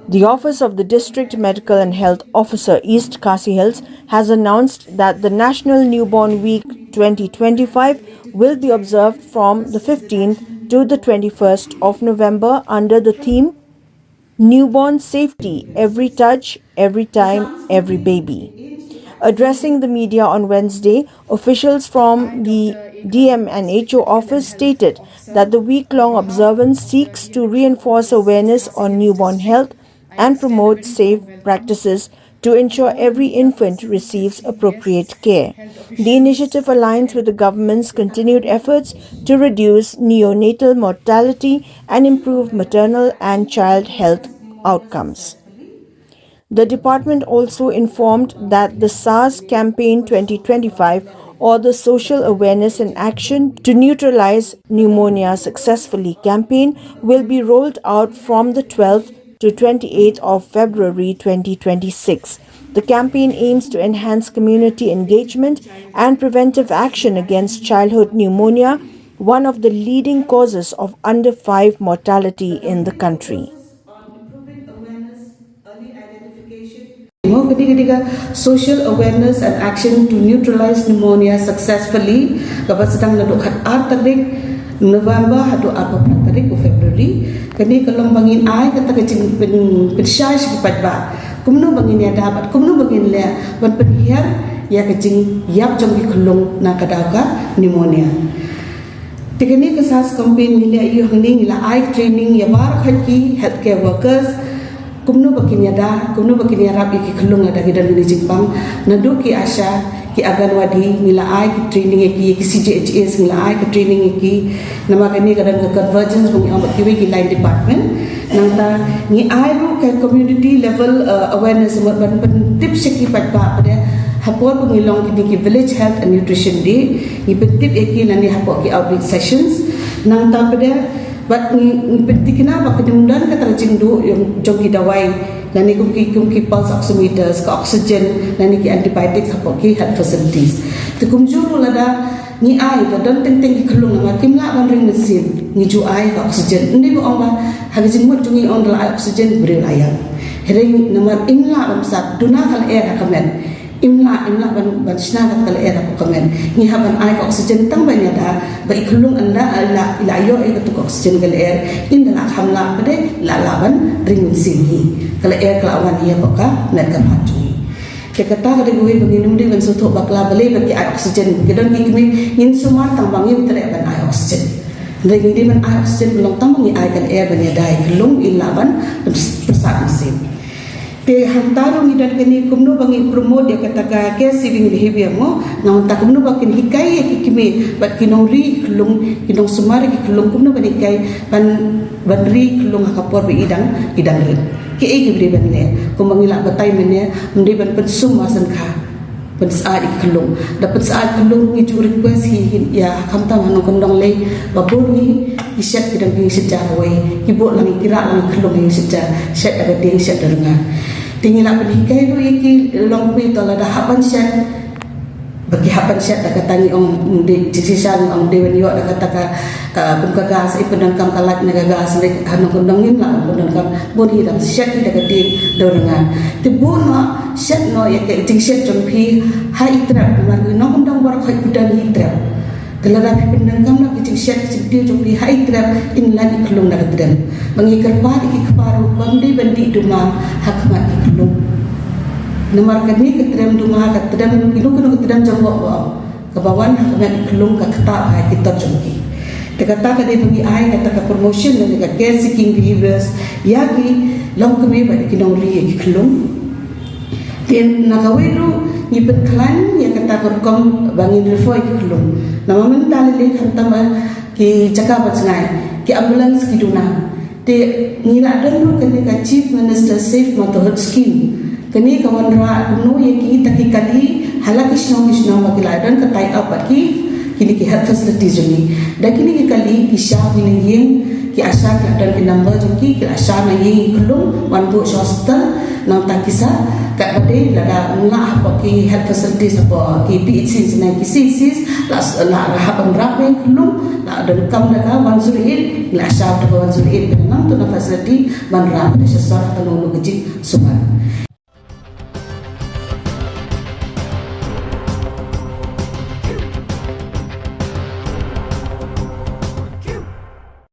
The Office of the District Medical and Health Officer East Khasi Hills has announced that the National Newborn Week 2025 will be observed from the 15th to the 21st of November under the theme Newborn Safety, Every Touch, Every Time, Every Baby. Addressing the media on Wednesday, officials from the DM&HO office stated that the week-long observance seeks to reinforce awareness on newborn health and promote safe practices to ensure every infant receives appropriate care. The initiative aligns with the government's continued efforts to reduce neonatal mortality and improve maternal and child health outcomes. The department also informed that the SARS Campaign 2025, or the Social Awareness and Action to Neutralize Pneumonia Successfully campaign, will be rolled out from the 12th to 28th of February 2026. The campaign aims to enhance community engagement and preventive action against childhood pneumonia, one of the leading causes of under 5 mortality in the country. Social awareness and action to neutralize pneumonia successfully. Kapag sedang nadukhat tarik November hadu apa tarik February. Kini kalau bangin ai kata kecing pensai sekipat ba. Kumno bangin ya dapat kumno bangin le ban penhiar ya kecing yap jong dikulung na kadauka pneumonia. Tikini kesas campaign nila iyo hangning nila ai training ya bar khaki healthcare workers kumno bakin yada kumno bakin yarab ki khulung ada gidan ni jingpang nadu ki asha ki aganwadi nila ai ki training ki CGHS nila ai ki training ki nama kani kadang convergence bang ambat ki ki line department nangta ni ai ru ka community level awareness ban tips ki patba pada hapor pengilong kini ki village health and nutrition day ni tip ki nani hapor ki outreach sessions nangta pada But penting kenapa kemudian kata jingdu yang jogi dawai dan kumki pulse oximeters ke oxygen dan ki antibiotics apa ki health facilities. Tukumjuru lada ni ai dan teng kelung nama timla ban ring mesin ni ju ai ke oxygen. Ndi bu ongba hagi jingmut jungi on la oxygen beri layang. Hering nama imla bamsat duna kal air akamen. Imla ban sna kat kal air akamen. Ni haban ai ke oxygen tang ban yada ba iklung anda la yo ai ke oxygen kal air inda la hamla bade la ban ring mesin hi. Kal air kelawan ia baka nak ka patu. Kata kada gue banginum di ban soto bakla bale bagi ai oxygen. Kedon ki kimi yin sumar tang bangim tere ban ai oxygen. Lagi di ban ai oxygen belum tang bangi ai kal air ban yada kelung illa ban persat mesin. Te hantaro ngidan kini kumno bangi promote dia kata care saving behavior mo nang tak kumno bakin hikai ki kimi bat kinori kilong sumari ki kilong kumno bani kai ban ri kilong akapor be idang rin ki e gibri ban le kumangila batay mene mende ban pensum masan kha ban saat kilong dapat saat kilong ngi ju request hi ya kamta manong kondong le babon ni isyat kidang ki sejawai ibu lang kira lang kilong hi seja syat ada ding syat dengar tinggal berhikai tu iki long pi tola dah hapan syat bagi hapan syat dah katangi ong di sisa ong dewan yo dah kata penggagas penangkam kalat nagagas nek hanong kondongin lah penangkam boni dah syat dah kati dorengan tibun ma syat no ya ke ting syat jompi hai trap margu no kondong war khai budan trap Kelara pendangkam nak kecil syat kecil dia jompi hai trap in lagi kelung dah kedem mengikir pad iki keparu bandi bandi duma hakmat kelung nomor kami ketrem duma ketrem kinu ketrem jongok kebawan hakmat kelung ka keta hai kita jompi kata kade bagi ai kata ka promotion dan ka care seeking behaviors yagi long kami bagi kinong ri kelung dan nakawiru ni beklan ya kata korkom bangin refoi kelung nama mental le khantama ki cakap bacengai ki ambulance ki duna te ngira dulu kene ka chief minister safe motherhood scheme kene kawan ra no ye ki takikali halakishno bagi ladan ka tai up ki kini ki health facilities ni dan kini ki kali ki sha ni yin ki asha ka dan ki number ki asha na yin kelung wan bu hospital nang takisa kat bade lada ngah apa ki health facilities apa ki PHCs na ki CCs la hapan rap yang kelung la ada kam daga 108 la shaf daga 108 penang tu na facility ban ram de sesar tanulu gejik suman